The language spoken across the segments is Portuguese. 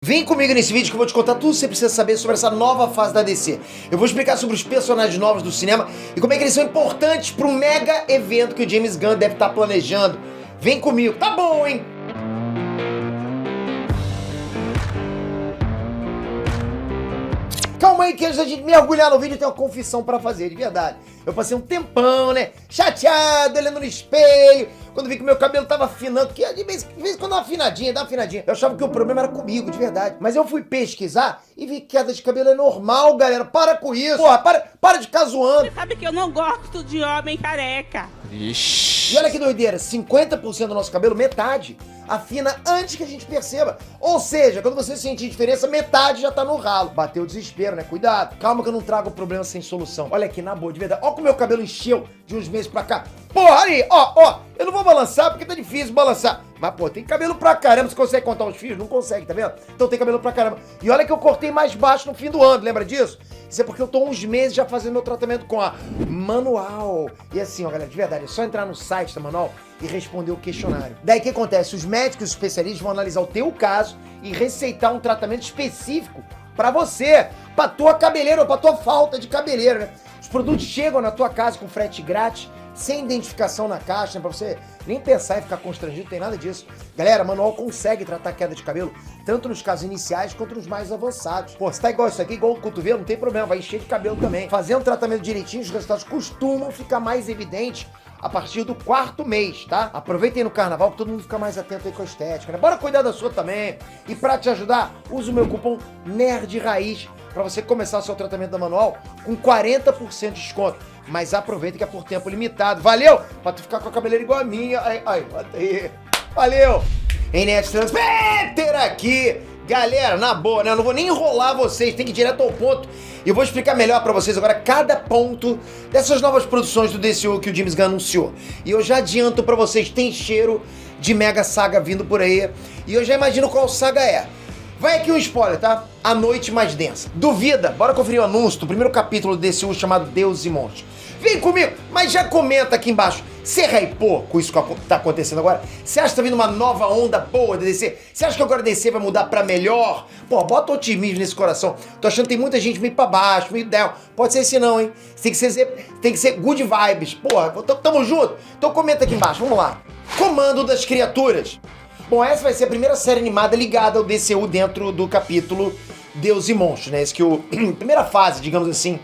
Vem comigo nesse vídeo que eu vou te contar tudo o que você precisa saber sobre essa nova fase da DC. Eu vou explicar sobre os personagens novos do cinema e como é que eles são importantes para um mega evento que o James Gunn deve estar planejando. Vem comigo, tá bom, hein? Calma aí que antes da gente mergulhar no vídeo tem uma confissão pra fazer, de verdade. Eu passei um tempão, né, chateado, olhando no espelho, quando vi que meu cabelo tava afinando, que de vez em quando dá uma afinadinha. Eu achava que o problema era comigo, de verdade. Mas eu fui pesquisar e vi que queda de cabelo é normal, galera. Para com isso. Porra, para de ficar zoando. Você sabe que eu não gosto de homem careca. Ixi. E olha que doideira, 50% do nosso cabelo, metade, afina antes que a gente perceba. Ou seja, quando você sentir diferença, metade já tá no ralo. Bateu o desespero, né? Cuidado. Calma que eu não trago problema sem solução. Olha aqui, na boa, de verdade. Ó como meu cabelo encheu de uns meses pra cá. Porra, aí, ó. Eu não vou balançar porque tá difícil balançar. Mas, pô, tem cabelo pra caramba. Você consegue contar os fios? Não consegue, tá vendo? Então tem cabelo pra caramba. E olha que eu cortei mais baixo no fim do ano, lembra disso? Isso é porque eu tô uns meses já fazendo meu tratamento com a Manual. E assim, ó, galera, de verdade, é só entrar no site da Manual e responder o questionário. Daí o que acontece? Os médicos especialistas vão analisar o teu caso e receitar um tratamento específico pra você, pra tua cabeleira ou pra tua falta de cabeleira, né? Os produtos chegam na tua casa com frete grátis, sem identificação na caixa, né? Pra você nem pensar em ficar constrangido, não tem nada disso. Galera, a Manual consegue tratar queda de cabelo, tanto nos casos iniciais quanto nos mais avançados. Pô, se tá igual isso aqui, igual o cotovelo, não tem problema, vai encher de cabelo também. Fazendo o tratamento direitinho, os resultados costumam ficar mais evidentes a partir do 4º mês, tá? Aproveitem no carnaval que todo mundo fica mais atento aí com a estética, né? Bora cuidar da sua também. E pra te ajudar, usa o meu cupom NERDRAIZ pra você começar o seu tratamento da Manual com 40% de desconto. Mas aproveita que é por tempo limitado. Valeu? Pra tu ficar com a cabeleira igual a minha. Ai, bota aí. Valeu! Enet Transmitter aqui. Galera, na boa, né? Eu não vou nem enrolar vocês, tem que ir direto ao ponto. E eu vou explicar melhor pra vocês agora cada ponto dessas novas produções do DCU que o James Gunn anunciou. E eu já adianto pra vocês, tem cheiro de mega saga vindo por aí. E eu já imagino qual saga é. Vai aqui um spoiler, tá? A Noite Mais Densa. Duvida? Bora conferir o anúncio do primeiro capítulo do DCU chamado Deus e Monstros. Vem comigo, mas já comenta aqui embaixo. Você hypou com isso que tá acontecendo agora? Você acha que tá vindo uma nova onda boa da DC? Você acha que agora a DC vai mudar pra melhor? Pô, bota otimismo nesse coração. Tô achando que tem muita gente meio pra baixo, meio down. Pode ser assim não, hein? Tem que ser good vibes. Porra, tamo junto? Então comenta aqui embaixo, vamos lá. Comando das Criaturas. Bom, essa vai ser a primeira série animada ligada ao DCU dentro do capítulo Deus e Monstros, né? Esse que primeira fase, digamos assim,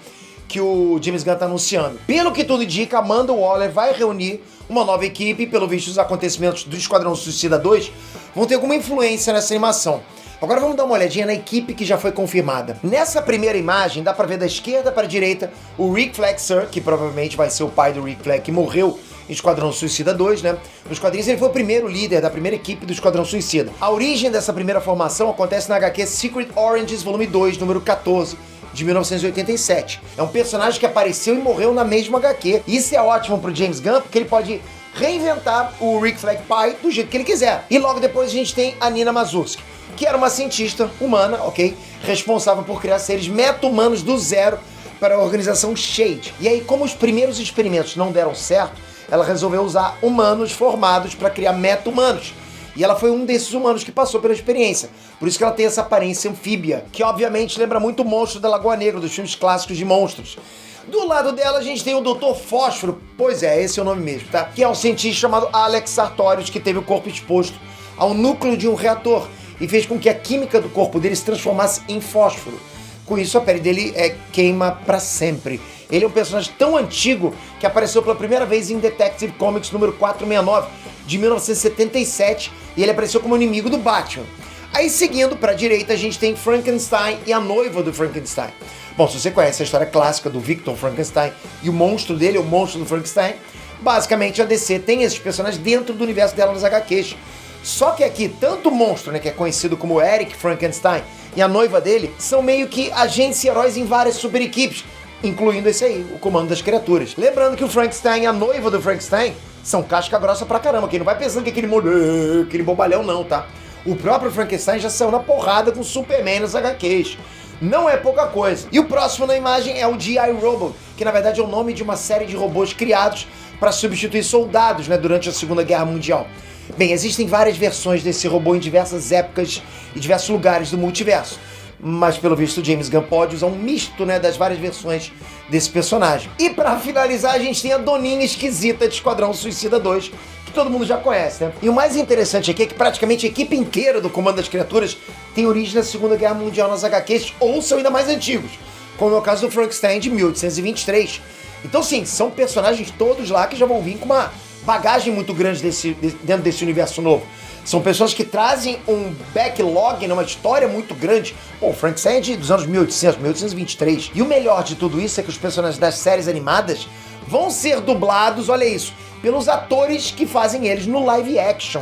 que o James Gunn tá anunciando. Pelo que tudo indica, Amanda Waller vai reunir uma nova equipe e, pelo visto, os acontecimentos do Esquadrão Suicida 2 vão ter alguma influência nessa animação. Agora vamos dar uma olhadinha na equipe que já foi confirmada. Nessa primeira imagem, dá pra ver da esquerda para a direita o Rick Flag, que provavelmente vai ser o pai do Rick Flag, que morreu em Esquadrão Suicida 2, né? Nos quadrinhos ele foi o primeiro líder da primeira equipe do Esquadrão Suicida. A origem dessa primeira formação acontece na HQ Secret Oranges, volume 2, número 14, de 1987. É um personagem que apareceu e morreu na mesma HQ. Isso é ótimo pro James Gunn, porque ele pode reinventar o Rick Flag pai do jeito que ele quiser. E logo depois a gente tem a Nina Mazursky, que era uma cientista humana, ok? Responsável por criar seres meta-humanos do zero para a organização Shade. E aí, como os primeiros experimentos não deram certo, ela resolveu usar humanos formados para criar meta-humanos. E ela foi um desses humanos que passou pela experiência. Por isso que ela tem essa aparência anfíbia, que obviamente lembra muito o monstro da Lagoa Negra, dos filmes clássicos de monstros. Do lado dela a gente tem o Dr. Fósforo, pois é, esse é o nome mesmo, tá? Que é um cientista chamado Alex Sartorius, que teve o corpo exposto ao núcleo de um reator e fez com que a química do corpo dele se transformasse em fósforo. Com isso, a pele dele queima pra sempre. Ele é um personagem tão antigo que apareceu pela primeira vez em Detective Comics número 469, de 1977, e ele apareceu como inimigo do Batman. Aí, seguindo pra direita, a gente tem Frankenstein e a noiva do Frankenstein. Bom, se você conhece a história clássica do Victor Frankenstein e o monstro dele, o monstro do Frankenstein, basicamente a DC tem esses personagens dentro do universo dela nas HQs. Só que aqui, tanto o monstro, né, que é conhecido como Eric Frankenstein, e a noiva dele, são meio que agentes e heróis em várias super equipes, incluindo esse aí, o Comando das Criaturas. Lembrando que o Frankenstein e a noiva do Frankenstein são casca grossa pra caramba, quem não vai pensando que aquele bobalhão não, tá? O próprio Frankenstein já saiu na porrada com o Superman nas HQs. Não é pouca coisa. E o próximo na imagem é o G.I. Robot, que na verdade é o nome de uma série de robôs criados para substituir soldados, né, durante a Segunda Guerra Mundial. Bem, existem várias versões desse robô em diversas épocas e diversos lugares do multiverso. Mas, pelo visto, o James Gunn pode usar um misto, né, das várias versões desse personagem. E pra finalizar, a gente tem a doninha esquisita de Esquadrão Suicida 2, que todo mundo já conhece, né? E o mais interessante aqui é que praticamente a equipe inteira do Comando das Criaturas tem origem na Segunda Guerra Mundial nas HQs, ou são ainda mais antigos, como é o caso do Frankenstein de 1823. Então, sim, são personagens todos lá que já vão vir com uma bagagem muito grande dentro desse universo novo. São pessoas que trazem um backlog, uma história muito grande. Pô, o Frankenstein é dos anos 1800, 1823. E o melhor de tudo isso é que os personagens das séries animadas vão ser dublados, olha isso, pelos atores que fazem eles no live action.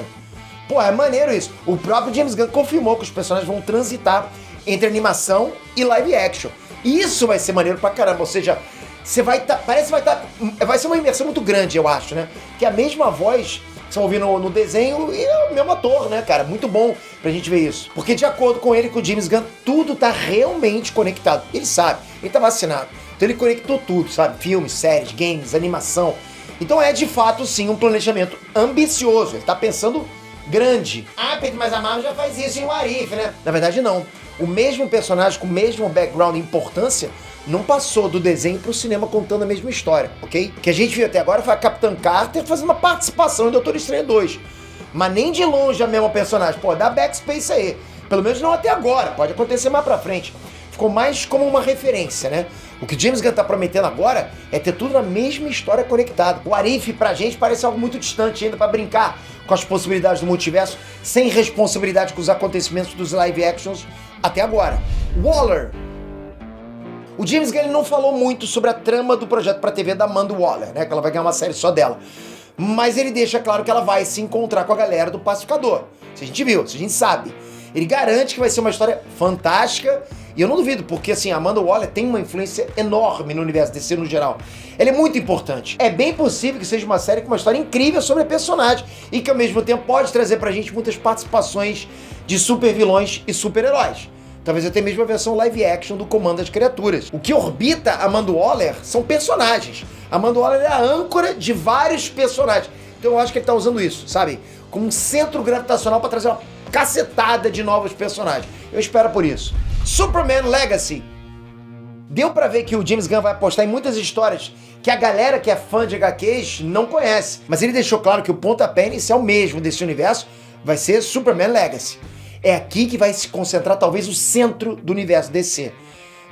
Pô, é maneiro isso. O próprio James Gunn confirmou que os personagens vão transitar entre animação e live action. E isso vai ser maneiro pra caramba, ou seja, você vai estar, vai ser uma imersão muito grande, eu acho, né? Que a mesma voz que você vai ouvir no desenho e é o mesmo ator, né, cara? Muito bom pra gente ver isso. Porque de acordo com ele, com o James Gunn, tudo tá realmente conectado. Ele sabe, ele tá vacinado. Então ele conectou tudo, sabe? Filmes, séries, games, animação. Então é de fato, sim, um planejamento ambicioso. Ele tá pensando grande. Ah, Pedro, mas a Marvel já faz isso em What If, né? Na verdade, não. O mesmo personagem com o mesmo background e importância não passou do desenho pro cinema contando a mesma história, ok? O que a gente viu até agora foi a Capitã Carter fazendo uma participação em Doutor Estranho 2. Mas nem de longe a mesma personagem. Pô, dá backspace aí. Pelo menos não até agora. Pode acontecer mais pra frente. Ficou mais como uma referência, né? O que James Gunn tá prometendo agora é ter tudo na mesma história conectada. O Arif pra gente parece algo muito distante ainda pra brincar com as possibilidades do multiverso, sem responsabilidade com os acontecimentos dos live actions até agora. Waller. O James Gunn não falou muito sobre a trama do projeto pra TV da Amanda Waller, né? Que ela vai ganhar uma série só dela. Mas ele deixa claro que ela vai se encontrar com a galera do Pacificador. Se a gente viu, se a gente sabe. Ele garante que vai ser uma história fantástica. E eu não duvido, porque assim, a Amanda Waller tem uma influência enorme no universo DC no geral. Ela é muito importante. É bem possível que seja uma série com uma história incrível sobre a personagem e que ao mesmo tempo pode trazer pra gente muitas participações de super vilões e super-heróis. Talvez até mesmo a versão live action do Comando das Criaturas. O que orbita a Amanda Waller são personagens. A Amanda Waller é a âncora de vários personagens. Então eu acho que ele tá usando isso, sabe? Como um centro gravitacional pra trazer uma cacetada de novos personagens. Eu espero por isso. Superman Legacy. Deu pra ver que o James Gunn vai apostar em muitas histórias que a galera que é fã de HQs não conhece. Mas ele deixou claro que o pontapé inicial mesmo desse universo vai ser Superman Legacy. É aqui que vai se concentrar talvez o centro do universo DC.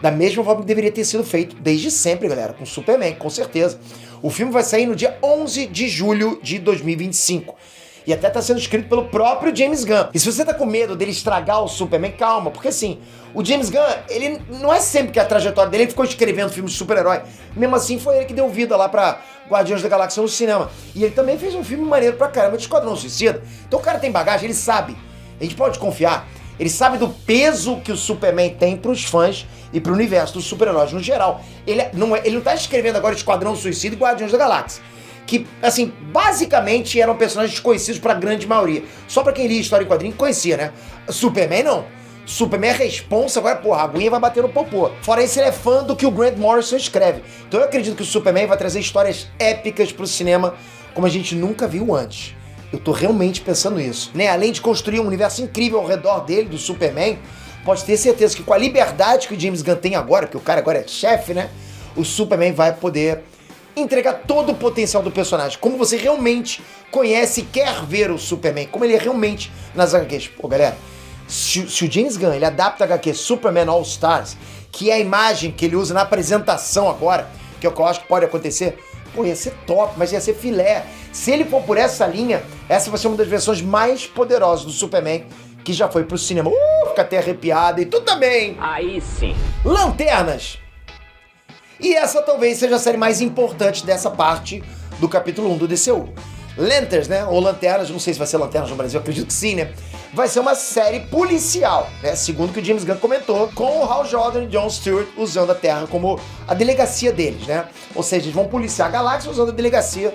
Da mesma forma que deveria ter sido feito desde sempre, galera, com Superman, com certeza. O filme vai sair no dia 11 de julho de 2025. E até tá sendo escrito pelo próprio James Gunn. E se você tá com medo dele estragar o Superman, calma, porque assim, o James Gunn, ele não é sempre que a trajetória dele, ele ficou escrevendo filmes de super-herói. Mesmo assim, foi ele que deu vida lá pra Guardiões da Galáxia no cinema. E ele também fez um filme maneiro pra caramba de Esquadrão Suicida. Então o cara tem bagagem, ele sabe. A gente pode confiar. Ele sabe do peso que o Superman tem pros fãs e pro universo dos super-heróis no geral. Ele não tá escrevendo agora Esquadrão Suicida e Guardiões da Galáxia. Que, assim, basicamente eram personagens desconhecidos pra grande maioria. Só pra quem lia história em quadrinho conhecia, né? Superman não. Superman é responsa, agora, porra, a aguinha vai bater no popô. Fora isso, ele é fã do que o Grant Morrison escreve. Então eu acredito que o Superman vai trazer histórias épicas pro cinema como a gente nunca viu antes. Eu tô realmente pensando nisso, né? Além de construir um universo incrível ao redor dele, do Superman, pode ter certeza que com a liberdade que o James Gunn tem agora, porque o cara agora é chefe, né? O Superman vai poder entregar todo o potencial do personagem, como você realmente conhece e quer ver o Superman, como ele é realmente nas HQs. Pô, galera, se o James Gunn ele adapta a HQ Superman All Stars, que é a imagem que ele usa na apresentação agora, que é o que eu acho que pode acontecer, pô, ia ser top, mas ia ser filé. Se ele for por essa linha, essa vai ser uma das versões mais poderosas do Superman que já foi pro cinema. Fica até arrepiado e tudo também. Aí sim. Lanternas. E essa talvez seja a série mais importante dessa parte do capítulo 1 do DCU. Lanterns, né? Ou Lanternas, não sei se vai ser Lanternas no Brasil, acredito que sim, né? Vai ser uma série policial, né? Segundo o que o James Gunn comentou, com o Hal Jordan e John Stewart usando a Terra como a delegacia deles, né? Ou seja, eles vão policiar a galáxia usando a delegacia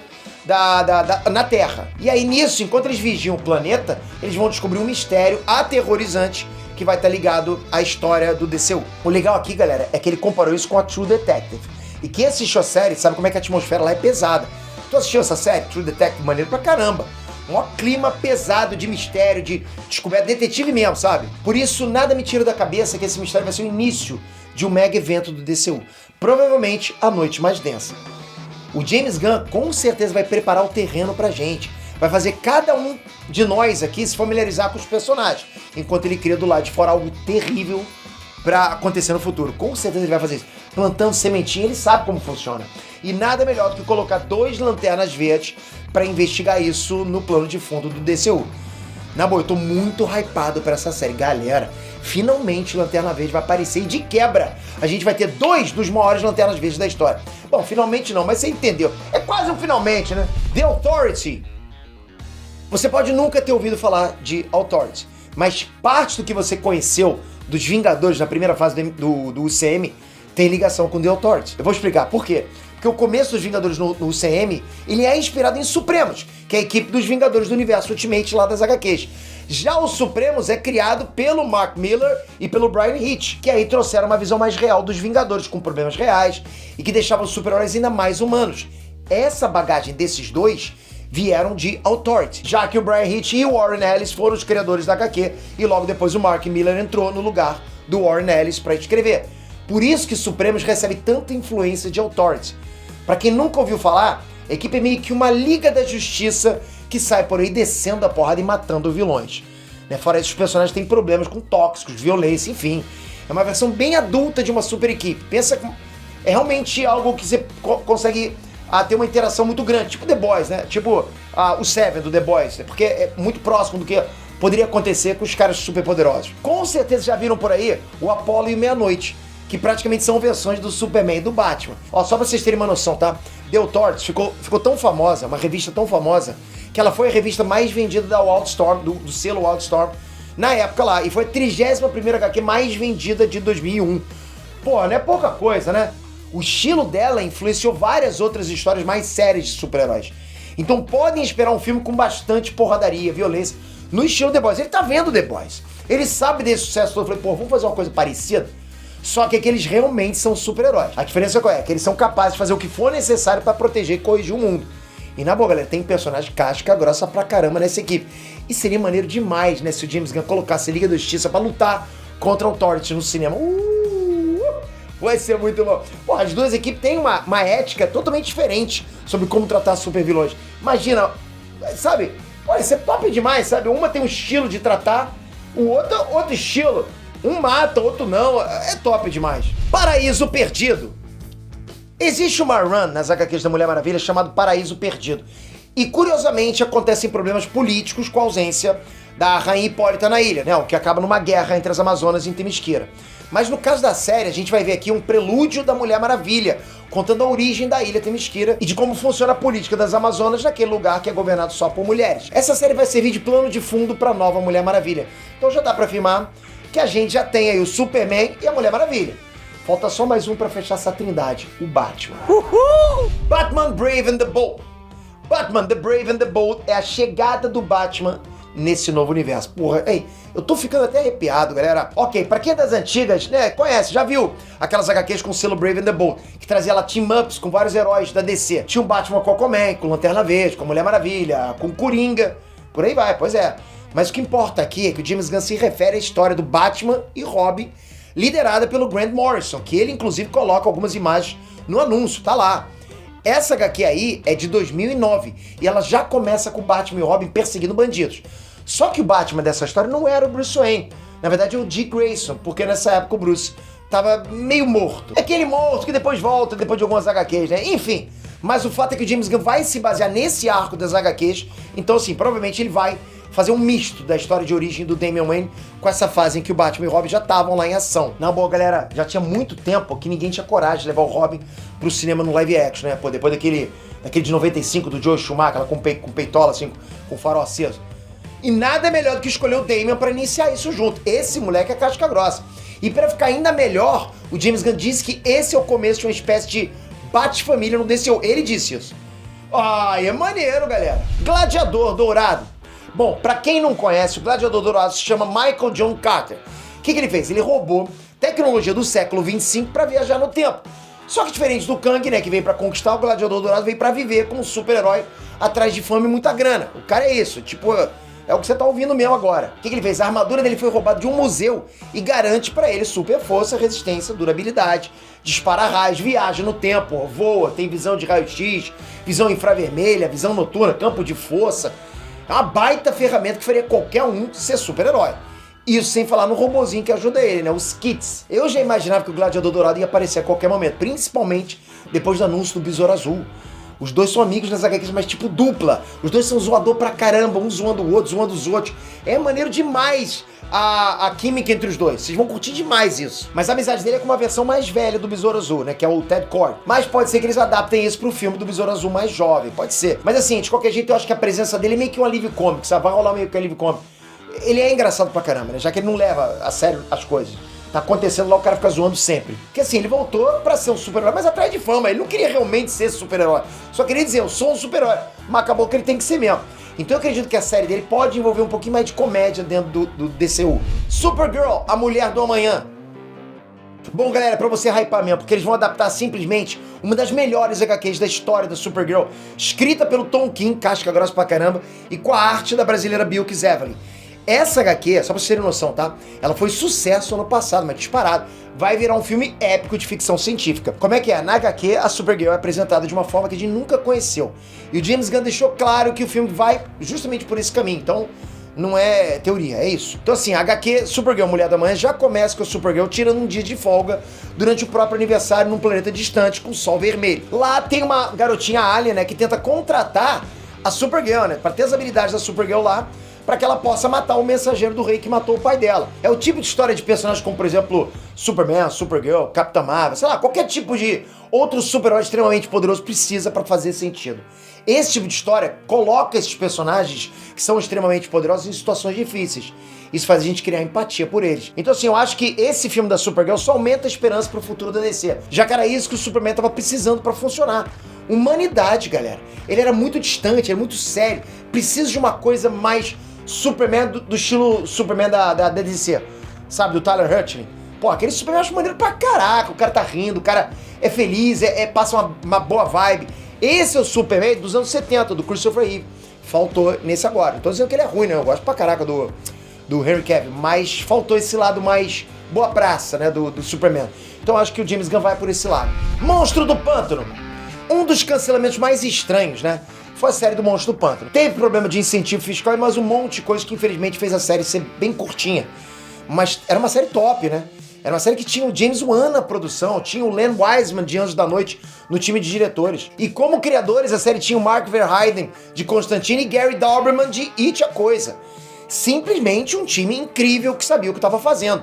na Terra. E aí nisso, enquanto eles vigiam o planeta, eles vão descobrir um mistério aterrorizante que vai estar ligado à história do DCU. O legal aqui, galera, é que ele comparou isso com a True Detective. E quem assistiu a série sabe como é que a atmosfera lá é pesada. Tu assistiu essa série, True Detective, maneiro pra caramba. Um clima pesado de mistério, de descoberta, detetive mesmo, sabe? Por isso, nada me tira da cabeça que esse mistério vai ser o início de um mega evento do DCU. Provavelmente a noite mais densa. O James Gunn com certeza vai preparar o terreno pra gente. Vai fazer cada um de nós aqui se familiarizar com os personagens, enquanto ele cria do lado de fora algo terrível pra acontecer no futuro. Com certeza ele vai fazer isso. Plantando sementinha, ele sabe como funciona. E nada melhor do que colocar 2 lanternas verdes pra investigar isso no plano de fundo do DCU. Na boa, eu tô muito hypado pra essa série. Galera, finalmente Lanterna Verde vai aparecer e de quebra a gente vai ter 2 dos maiores Lanternas Verdes da história. Bom, finalmente não, mas você entendeu. É quase um finalmente, né? The Authority. Você pode nunca ter ouvido falar de Authority, mas parte do que você conheceu dos Vingadores na primeira fase do UCM tem ligação com The Authority. Eu vou explicar por quê. Porque o começo dos Vingadores no UCM, ele é inspirado em Supremos, que é a equipe dos Vingadores do Universo Ultimate lá das HQs. Já o Supremos é criado pelo Mark Millar e pelo Brian Hitch, que aí trouxeram uma visão mais real dos Vingadores, com problemas reais, e que deixavam os super-heróis ainda mais humanos. Essa bagagem desses dois vieram de Authority, já que o Brian Hitch e o Warren Ellis foram os criadores da HQ, e logo depois o Mark Millar entrou no lugar do Warren Ellis para escrever. Por isso que Supremos recebe tanta influência de Authority. Pra quem nunca ouviu falar, a equipe é meio que uma Liga da Justiça que sai por aí descendo a porrada e matando vilões. Fora isso, os personagens têm problemas com tóxicos, violência, enfim. É uma versão bem adulta de uma super equipe. Pensa que é realmente algo que você consegue ter uma interação muito grande, tipo The Boys, né? Tipo o Seven do The Boys, porque é muito próximo do que poderia acontecer com os caras super poderosos. Com certeza já viram por aí o Apollo e Meia-Noite, que praticamente são versões do Superman e do Batman. Ó, só pra vocês terem uma noção, tá? The Authority ficou tão famosa, uma revista tão famosa, que ela foi a revista mais vendida da Wildstorm, do selo Wildstorm, na época lá, e foi a 31ª HQ mais vendida de 2001. Pô, não é pouca coisa, né? O estilo dela influenciou várias outras histórias mais sérias de super-heróis. Então podem esperar um filme com bastante porradaria, violência, no estilo The Boys. Ele tá vendo The Boys. Ele sabe desse sucesso todo. Eu falei, pô, vamos fazer uma coisa parecida? Só que eles realmente são super-heróis. A diferença qual é? Que eles são capazes de fazer o que for necessário pra proteger e corrigir o mundo. E na boa, galera, tem personagem casca grossa pra caramba nessa equipe. E seria maneiro demais, né, se o James Gunn colocasse a Liga da Justiça pra lutar contra o Authority no cinema. Vai ser muito bom. Pô, as duas equipes têm uma ética totalmente diferente sobre como tratar super vilões. Imagina, sabe? Pode ser top demais, sabe? Uma tem um estilo de tratar, o outro estilo. Um mata, outro não. É top demais. Paraíso Perdido. Existe uma run nas HQs da Mulher Maravilha chamado Paraíso Perdido. E curiosamente acontecem problemas políticos com a ausência da Rainha Hipólita na ilha, né? O que acaba numa guerra entre as Amazonas e Themyscira. Mas no caso da série, a gente vai ver aqui um prelúdio da Mulher Maravilha, contando a origem da ilha Themyscira e de como funciona a política das Amazonas naquele lugar que é governado só por mulheres. Essa série vai servir de plano de fundo para a nova Mulher Maravilha. Então já dá para afirmar que a gente já tem aí o Superman e a Mulher Maravilha. Falta só mais um para fechar essa trindade, o Batman. Uhul! Batman Brave and the Bold. Batman The Brave and the Bold é a chegada do Batman nesse novo universo. Porra, ei, eu tô ficando até arrepiado, galera. Ok, pra quem é das antigas, né, conhece, já viu aquelas HQs com o selo Brave and the Bold, que trazia lá team-ups com vários heróis da DC. Tinha o Batman com Aquaman, com Lanterna Verde, com a Mulher Maravilha, com Coringa, por aí vai, pois é. Mas o que importa aqui é que o James Gunn se refere à história do Batman e Robin, liderada pelo Grant Morrison, que ele inclusive coloca algumas imagens no anúncio, tá lá. Essa HQ aí é de 2009 e ela já começa com o Batman e o Robin perseguindo bandidos. Só que o Batman dessa história não era o Bruce Wayne, na verdade é o Dick Grayson, porque nessa época o Bruce tava meio morto. É aquele morto que depois volta, depois de algumas HQs, né? Enfim, mas o fato é que o James Gunn vai se basear nesse arco das HQs, então assim, provavelmente ele vai fazer um misto da história de origem do Damian Wayne com essa fase em que o Batman e o Robin já estavam lá em ação. Na boa, galera, já tinha muito tempo que ninguém tinha coragem de levar o Robin pro cinema no live action, né? Pô, depois daquele de 95 do Joe Schumacher, com peitola, assim, com farol aceso. E nada melhor do que escolher o Damian pra iniciar isso junto. Esse moleque é casca grossa. E pra ficar ainda melhor, o James Gunn disse que esse é o começo de uma espécie de Bat-família no DCU. Ele disse isso. Ai, é maneiro, galera. Gladiador Dourado. Bom, pra quem não conhece, o Gladiador Dourado se chama Michael John Carter. O que ele fez? Ele roubou tecnologia do século 25 para viajar no tempo. Só que diferente do Kang, né, que veio pra conquistar, o Gladiador Dourado veio pra viver como super-herói atrás de fama e muita grana. O cara é isso, tipo, é o que você tá ouvindo mesmo agora. O que ele fez? A armadura dele foi roubada de um museu e garante pra ele super força, resistência, durabilidade, dispara raios, viaja no tempo, voa, tem visão de raio-x, visão infravermelha, visão noturna, campo de força. É uma baita ferramenta que faria qualquer um ser super-herói. Isso sem falar no robozinho que ajuda ele, né? Os kits. Eu já imaginava que o Gladiador Dourado ia aparecer a qualquer momento, principalmente depois do anúncio do Besouro Azul. Os dois são amigos nas HQs, mas tipo dupla. Os dois são zoador pra caramba, um zoando o outro, zoando os outros. É maneiro demais a química entre os dois. Vocês vão curtir demais isso. Mas a amizade dele é com uma versão mais velha do Besouro Azul, né? Que é o Ted Kord. Mas pode ser que eles adaptem isso pro filme do Besouro Azul mais jovem. Pode ser. Mas assim, de qualquer jeito, eu acho que a presença dele é meio que um alívio cômico, sabe? Vai rolar meio que um alívio cômico. Ele é engraçado pra caramba, né? Já que ele não leva a sério as coisas. Tá acontecendo lá, o cara fica zoando sempre. Porque assim, ele voltou pra ser um super-herói, mas atrás de fama. Ele não queria realmente ser super-herói. Só queria dizer, eu sou um super-herói. Mas acabou que ele tem que ser mesmo. Então eu acredito que a série dele pode envolver um pouquinho mais de comédia dentro do DCU. Supergirl, a Mulher do Amanhã. Bom, galera, pra você hypar mesmo, porque eles vão adaptar simplesmente uma das melhores HQs da história da Supergirl, escrita pelo Tom King, casca grossa pra caramba, e com a arte da brasileira Bilk Zevelin. Essa HQ, só pra vocês terem noção, tá? Ela foi sucesso ano passado, mas disparado. Vai virar um filme épico de ficção científica. Como é que é? Na HQ, a Supergirl é apresentada de uma forma que a gente nunca conheceu. E o James Gunn deixou claro que o filme vai justamente por esse caminho. Então, não é teoria, é isso. Então assim, a HQ Supergirl Mulher da Manhã já começa com a Supergirl tirando um dia de folga durante o próprio aniversário num planeta distante com sol vermelho. Lá tem uma garotinha alien, né, que tenta contratar a Supergirl, né, pra ter as habilidades da Supergirl lá, para que ela possa matar o mensageiro do rei que matou o pai dela. É o tipo de história de personagens como, por exemplo, Superman, Supergirl, Capitã Marvel, sei lá, qualquer tipo de outro super-herói extremamente poderoso precisa para fazer sentido. Esse tipo de história coloca esses personagens que são extremamente poderosos em situações difíceis. Isso faz a gente criar empatia por eles. Então assim, eu acho que esse filme da Supergirl só aumenta a esperança pro futuro da DC, já que era isso que o Superman tava precisando para funcionar. Humanidade, galera. Ele era muito distante, era muito sério. Precisa de uma coisa mais Superman do estilo Superman da DC, sabe? Do Tyler Hoechlin. Pô, aquele Superman eu acho maneiro pra caraca. O cara tá rindo, o cara é feliz, passa uma boa vibe. Esse é o Superman dos anos 70, do Christopher Reeve. Faltou nesse agora. Não tô dizendo que ele é ruim, né? Eu gosto pra caraca do Henry Cavill, mas faltou esse lado mais boa praça, né? Do Superman. Então acho que o James Gunn vai por esse lado. Monstro do Pântano. Um dos cancelamentos mais estranhos, né? Foi a série do Monstro do Pântano. Teve problema de incentivo fiscal e mais um monte de coisa que infelizmente fez a série ser bem curtinha. Mas era uma série top, né? Era uma série que tinha o James Wan na produção, tinha o Len Wiseman de Anjos da Noite no time de diretores. E como criadores, a série tinha o Mark Verheiden de Constantine e Gary Dauberman de It a Coisa. Simplesmente um time incrível que sabia o que estava fazendo.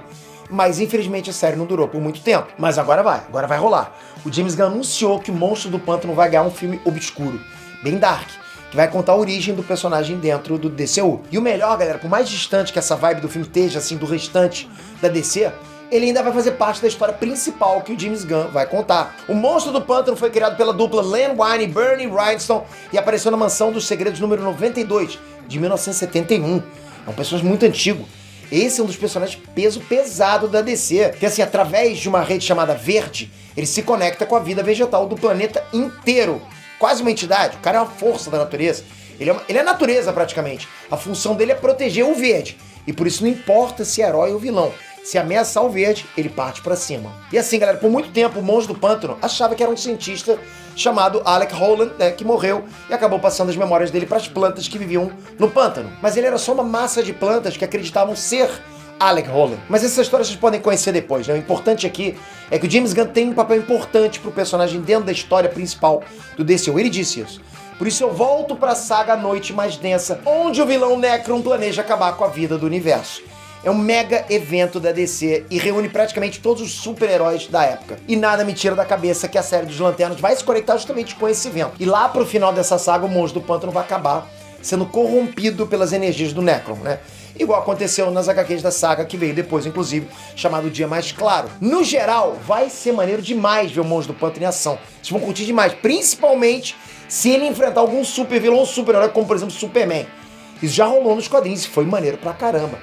Mas infelizmente a série não durou por muito tempo. Mas agora vai rolar. O James Gunn anunciou que o Monstro do Pântano vai ganhar um filme obscuro, bem dark, que vai contar a origem do personagem dentro do DCU. E o melhor, galera, por mais distante que essa vibe do filme esteja, assim, do restante da DC, ele ainda vai fazer parte da história principal que o James Gunn vai contar. O Monstro do Pântano foi criado pela dupla Len Wein e Bernie Wrightson e apareceu na Mansão dos Segredos número 92, de 1971. É um personagem muito antigo. Esse é um dos personagens peso pesado da DC, que assim, através de uma rede chamada Verde, ele se conecta com a vida vegetal do planeta inteiro. Quase uma entidade, o cara é uma força da natureza. Ele é natureza praticamente. A função dele é proteger o verde. E por isso não importa se é herói ou vilão. Se ameaçar o verde, ele parte pra cima. E assim, galera, por muito tempo o Monstro do Pântano achava que era um cientista chamado Alec Holland, né, que morreu e acabou passando as memórias dele pras plantas que viviam no pântano. Mas ele era só uma massa de plantas que acreditavam ser Alec Holland. Mas essa história vocês podem conhecer depois, né? O importante aqui é que o James Gunn tem um papel importante pro personagem dentro da história principal do DCU. Ele disse isso. Por isso eu volto pra saga A Noite Mais Densa, onde o vilão Necron planeja acabar com a vida do universo. É um mega evento da DC e reúne praticamente todos os super-heróis da época. E nada me tira da cabeça que a série dos Lanternas vai se conectar justamente com esse evento. E lá pro final dessa saga, o Monstro do Pântano vai acabar sendo corrompido pelas energias do Necron, né? Igual aconteceu nas HQs da saga que veio depois, inclusive, chamado Dia Mais Claro. No geral, vai ser maneiro demais ver o Monstro do Pântano em ação. Vocês vão curtir demais, principalmente se ele enfrentar algum super vilão ou super-herói, como por exemplo Superman. Isso já rolou nos quadrinhos e foi maneiro pra caramba.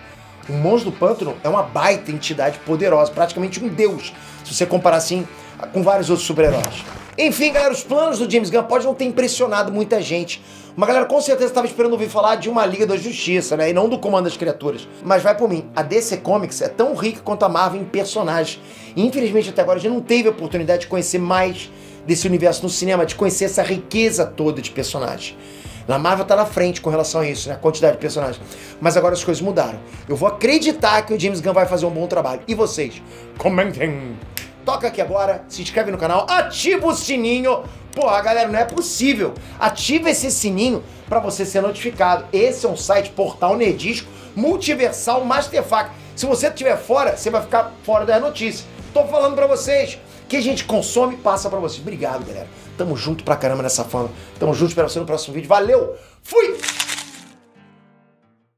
O Monstro do Pântano é uma baita entidade poderosa, praticamente um deus, se você comparar assim com vários outros super-heróis. Enfim, galera, os planos do James Gunn podem não ter impressionado muita gente. Uma galera com certeza estava esperando ouvir falar de uma Liga da Justiça, né? E não do Comando das Criaturas. Mas vai por mim, a DC Comics é tão rica quanto a Marvel em personagens. E infelizmente até agora a gente não teve a oportunidade de conhecer mais desse universo no cinema, de conhecer essa riqueza toda de personagens. A Marvel tá na frente com relação a isso, né? A quantidade de personagens. Mas agora as coisas mudaram. Eu vou acreditar que o James Gunn vai fazer um bom trabalho. E vocês? Comentem! Toca aqui agora, se inscreve no canal, ativa o sininho. Porra, galera, não é possível. Ativa esse sininho pra você ser notificado. Esse é um site portal nerdístico, multiversal, masterfact. Se você estiver fora, você vai ficar fora das notícias. Tô falando pra vocês. Que a gente consome, passa pra vocês. Obrigado, galera. Tamo junto pra caramba nessa fama. Tamo junto, espero você no próximo vídeo. Valeu! Fui!